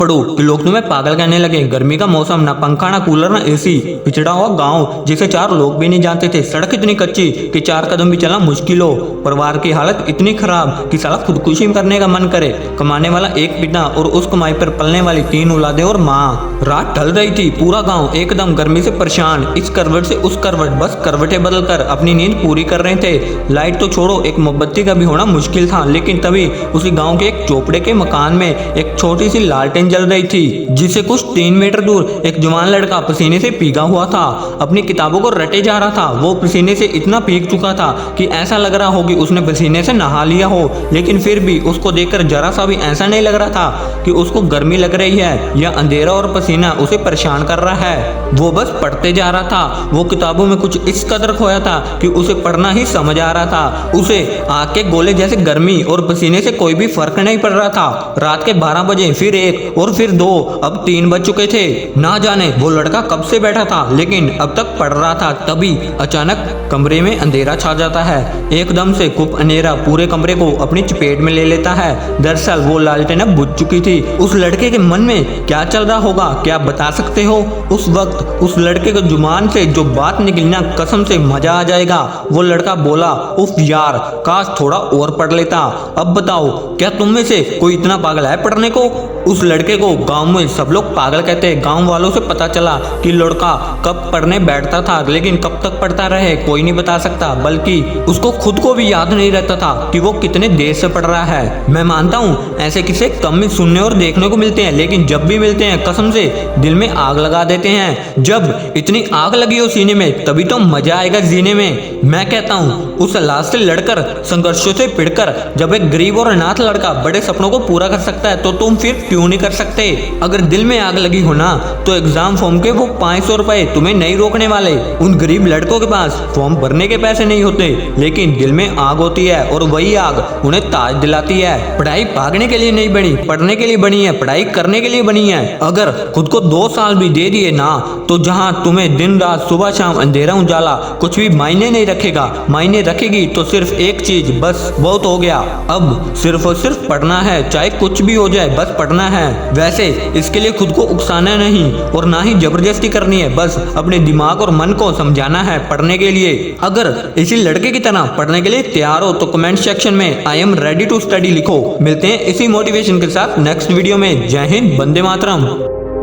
पढ़ो कि लोग तुम्हें पागल कहने लगे। गर्मी का मौसम, ना पंखा ना कूलर ना एसी, पिछड़ा हुआ गांव जिसे 4 लोग भी नहीं जानते थे, सड़क इतनी कच्ची कि 4 कदम भी चलना मुश्किल हो, परिवार की हालत इतनी खराब कि साला खुदकुशी करने का मन करे, कमाने वाला एक पिता और उस कमाई पर पलने वाली 3 औलादें और माँ। रात ढल रही थी, पूरा गाँव एकदम गर्मी से परेशान, इस करवट से उस करवट, बस करवटें बदल कर अपनी नींद पूरी कर रहे थे। लाइट तो छोड़ो, एक मोमबत्ती का भी होना मुश्किल था, लेकिन तभी उसी गाँव के एक चोपड़े के मकान में एक छोटी सी लालटेन जल रही थी, जिसे कुछ 3 मीटर दूर एक जवान लड़का पसीने से भीगा हुआ था, अपनी किताबों को रटे जा रहा था। वो पसीने से इतना भीग चुका था कि ऐसा लग रहा हो कि उसने पसीने से नहा लिया हो, लेकिन फिर भी उसको देखकर जरा सा भी ऐसा नहीं लग रहा था कि उसको गर्मी लग रही है या अंधेरा और पसीना उसे परेशान कर रहा है। वो बस पढ़ते जा रहा था। वो किताबों में कुछ इस कदर खोया था कि उसे पढ़ना ही समझ आ रहा था। उसे आग के गोले जैसे गर्मी और पसीने से कोई भी फर्क नहीं पड़ रहा था। रात के 12 बजे, फिर 1 और फिर 2, अब 3 बज चुके थे। ना जाने वो लड़का कब से बैठा था, लेकिन अब तक पढ़ रहा था। तभी अचानक कमरे में अंधेरा छा जाता है। एकदम से खूब अंधेरा पूरे कमरे को अपनी चपेट में ले लेता है। दरअसल वो लालटेन अब बुझ चुकी थी। उस लड़के के मन में क्या चल रहा होगा, क्या बता सकते हो? उस वक्त उस लड़के के जुबान से जो बात निकली ना, कसम से मजा आ जाएगा। वो लड़का बोला, उफ यार, काश थोड़ा और पढ़ लेता। अब बताओ, क्या तुम में से कोई इतना पागल है पढ़ने को? उस लड़के को गांव में सब लोग पागल कहते हैं। गांव वालों से पता चला कि लड़का कब पढ़ने बैठता था, लेकिन कब तक पढ़ता रहे कोई नहीं बता सकता, बल्कि उसको खुद को भी याद नहीं रहता था कि वो कितने देर से पढ़ रहा है। मैं मानता हूँ ऐसे किस्से कम ही सुनने और देखने को मिलते हैं, लेकिन जब भी मिलते हैं कसम से दिल में आग लगा देते हैं। जब इतनी आग लगी हो सीने में, तभी तो मजा आएगा जीने में। मैं कहता हूँ उस लाश से लड़कर, संघर्षों से पिड़कर जब एक गरीब और अनाथ लड़का बड़े सपनों को पूरा कर सकता है, तो तुम फिर क्यों नहीं कर सकते? अगर दिल में आग लगी हो ना, तो एग्जाम फॉर्म के वो 500 रुपए तुम्हें नहीं रोकने वाले। उन गरीब लड़कों के पास फॉर्म भरने के पैसे नहीं होते, लेकिन दिल में आग होती है, और वही आग उन्हें ताज दिलाती है। पढ़ाई भागने के लिए नहीं बनी, पढ़ने के लिए बनी है, पढ़ाई करने के लिए बनी है। अगर खुद को 2 साल भी दे दिए ना, तो जहाँ तुम्हें दिन रात सुबह शाम अंधेरा उजाला कुछ भी मायने नहीं रखेगा। मायने रखेगी तो सिर्फ एक चीज, बस बहुत हो गया। अब सिर्फ और सिर्फ पढ़ना है, चाहे कुछ भी हो जाए, बस पढ़ना है। वैसे इसके लिए खुद को उकसाना नहीं और ना ही जबरदस्ती करनी है, बस अपने दिमाग और मन को समझाना है पढ़ने के लिए। अगर इसी लड़के की तरह पढ़ने के लिए तैयार हो तो कमेंट सेक्शन में I am ready to study लिखो। मिलते हैं इसी मोटिवेशन के साथ नेक्स्ट वीडियो में। जय हिंद, वंदे मातरम।